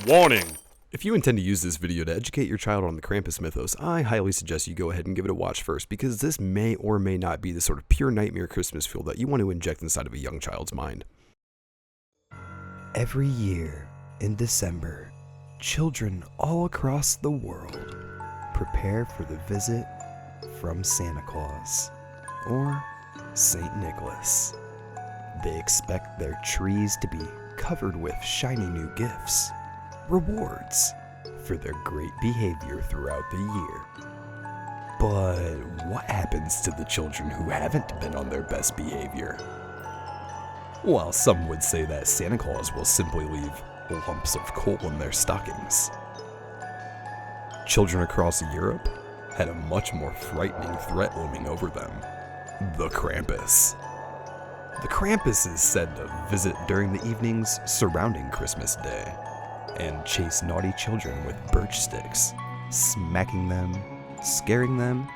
Warning! If you intend to use this video to educate your child on the Krampus mythos, I highly suggest you go ahead and give it a watch first, because this may or may not be the sort of pure nightmare Christmas feel that you want to inject inside of a young child's mind. Every year, in December, children all across the world prepare for the visit from Santa Claus, or St. Nicholas. They expect their trees to be covered with shiny new gifts, rewards for their great behavior throughout the year. But what happens to the children who haven't been on their best behavior? While some would say that Santa Claus will simply leave lumps of coal in their stockings, children across Europe had a much more frightening threat looming over them: the Krampus. The Krampus is said to visit during the evenings surrounding Christmas Day and chase naughty children with birch sticks, smacking them, scaring them,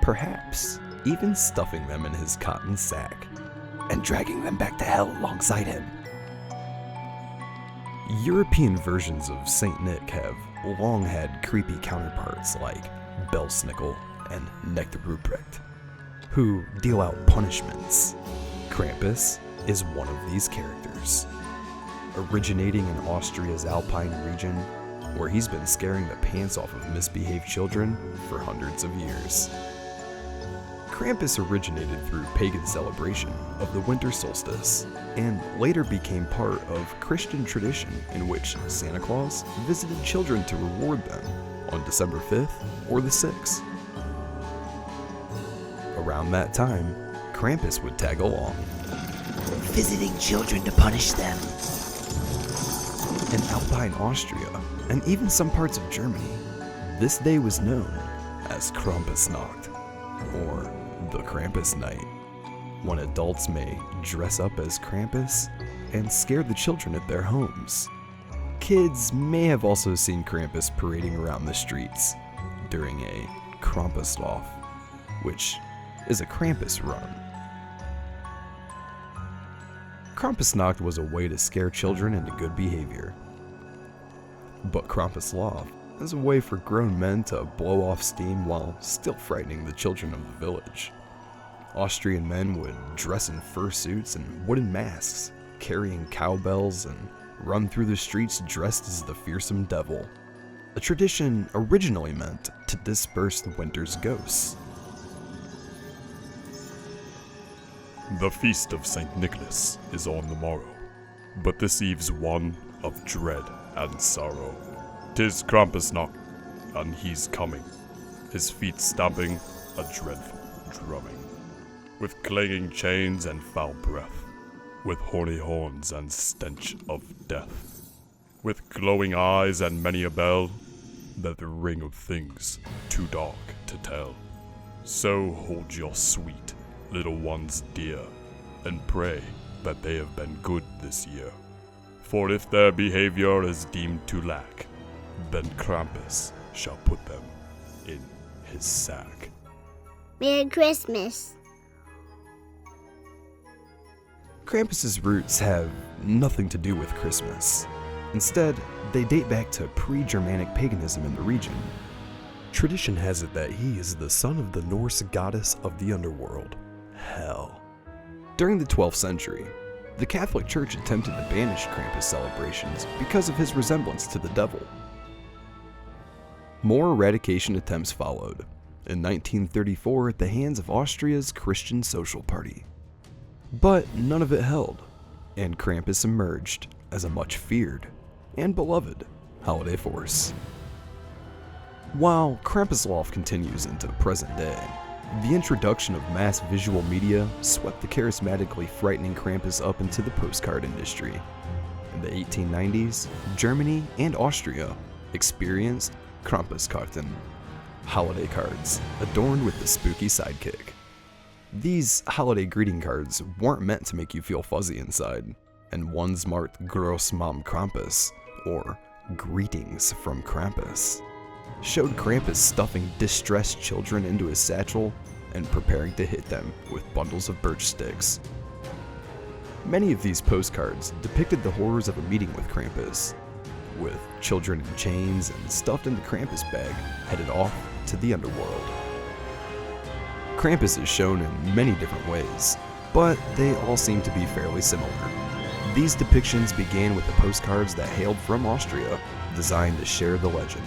perhaps even stuffing them in his cotton sack and dragging them back to hell alongside him. European versions of Saint Nick have long had creepy counterparts like Belsnickel and Nectar Ruprecht, who deal out punishments. Krampus is one of these characters, originating in Austria's Alpine region, where he's been scaring the pants off of misbehaved children for hundreds of years. Krampus originated through pagan celebration of the winter solstice, and later became part of Christian tradition in which Santa Claus visited children to reward them on December 5th or the 6th. Around that time, Krampus would tag along, visiting children to punish them. In Alpine Austria, and even some parts of Germany, this day was known as Krampusnacht, or the Krampus Night, when adults may dress up as Krampus and scare the children at their homes. Kids may have also seen Krampus parading around the streets during a Krampuslauf, which is a Krampus run. Krampusnacht was a way to scare children into good behavior. But Krampuslauf is a way for grown men to blow off steam while still frightening the children of the village. Austrian men would dress in fursuits and wooden masks, carrying cowbells, and run through the streets dressed as the fearsome devil. A tradition originally meant to disperse the winter's ghosts. The feast of St. Nicholas is on the morrow, but this eve's one of dread and sorrow. 'Tis Krampusnacht, and he's coming, his feet stamping a dreadful drumming, with clanging chains and foul breath, with horny horns and stench of death, with glowing eyes and many a bell that ring of things too dark to tell. So hold your sweet little ones dear, and pray that they have been good this year. For if their behavior is deemed to lack, then Krampus shall put them in his sack. Merry Christmas. Krampus's roots have nothing to do with Christmas. Instead, they date back to pre-Germanic paganism in the region. Tradition has it that he is the son of the Norse goddess of the underworld, Hel. During the 12th century, the Catholic Church attempted to banish Krampus celebrations because of his resemblance to the devil. More eradication attempts followed, in 1934 at the hands of Austria's Christian Social Party. But none of it held, and Krampus emerged as a much feared and beloved holiday force. While Krampuslauf continues into the present day, the introduction of mass visual media swept the charismatically frightening Krampus up into the postcard industry. In the 1890s, Germany and Austria experienced Krampuskarten, holiday cards adorned with the spooky sidekick. These holiday greeting cards weren't meant to make you feel fuzzy inside, and ones marked Groß Mam Krampus, or Greetings from Krampus, showed Krampus stuffing distressed children into his satchel and preparing to hit them with bundles of birch sticks. Many of these postcards depicted the horrors of a meeting with Krampus, with children in chains and stuffed in the Krampus bag, headed off to the underworld. Krampus is shown in many different ways, but they all seem to be fairly similar. These depictions began with the postcards that hailed from Austria, designed to share the legend.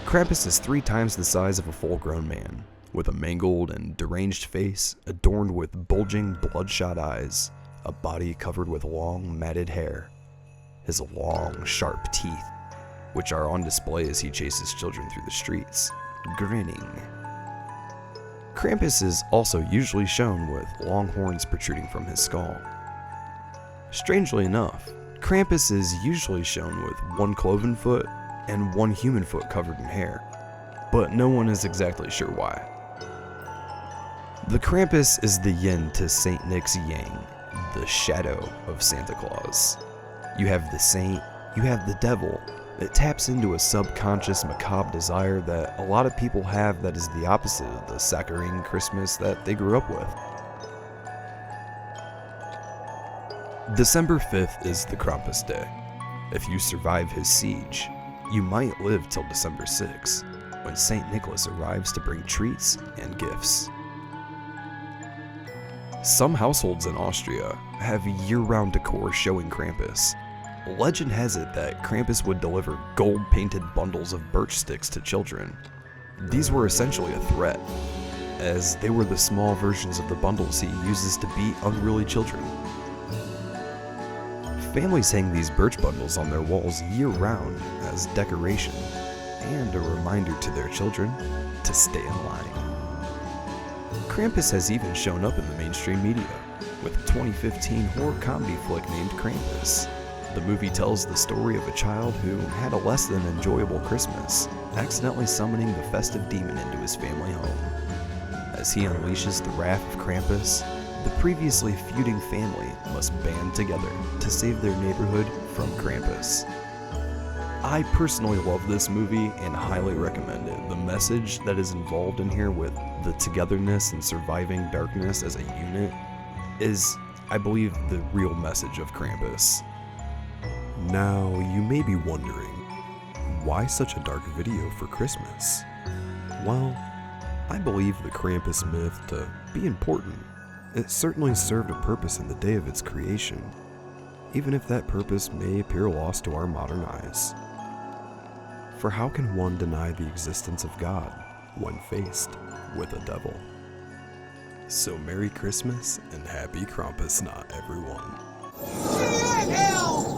Krampus is 3 times the size of a full-grown man, with a mangled and deranged face adorned with bulging, bloodshot eyes, a body covered with long, matted hair, his long, sharp teeth, which are on display as he chases children through the streets, grinning. Krampus is also usually shown with long horns protruding from his skull. Strangely enough, Krampus is usually shown with 1 cloven foot and 1 human foot covered in hair, but no one is exactly sure why. The Krampus is the yin to Saint Nick's yang, the shadow of Santa Claus. You have the saint, you have the devil. It taps into a subconscious macabre desire that a lot of people have that is the opposite of the saccharine Christmas that they grew up with. December 5th is the Krampus Day. If you survive his siege, you might live till December 6th, when St. Nicholas arrives to bring treats and gifts. Some households in Austria have year-round decor showing Krampus. Legend has it that Krampus would deliver gold-painted bundles of birch sticks to children. These were essentially a threat, as they were the small versions of the bundles he uses to beat unruly children. Families hang these birch bundles on their walls year-round as decoration and a reminder to their children to stay in line. Krampus has even shown up in the mainstream media, with a 2015 horror comedy flick named Krampus. The movie tells the story of a child who had a less than enjoyable Christmas, accidentally summoning the festive demon into his family home. As he unleashes the wrath of Krampus, the previously feuding family must band together to save their neighborhood from Krampus. I personally love this movie and highly recommend it. The message that is involved in here with the togetherness and surviving darkness as a unit is, I believe, the real message of Krampus. Now, you may be wondering, why such a dark video for Christmas? Well, I believe the Krampus myth to be important. It certainly served a purpose in the day of its creation, even if that purpose may appear lost to our modern eyes. For how can one deny the existence of God when faced with a devil? So Merry Christmas and Happy Krampusnacht, everyone. Hell!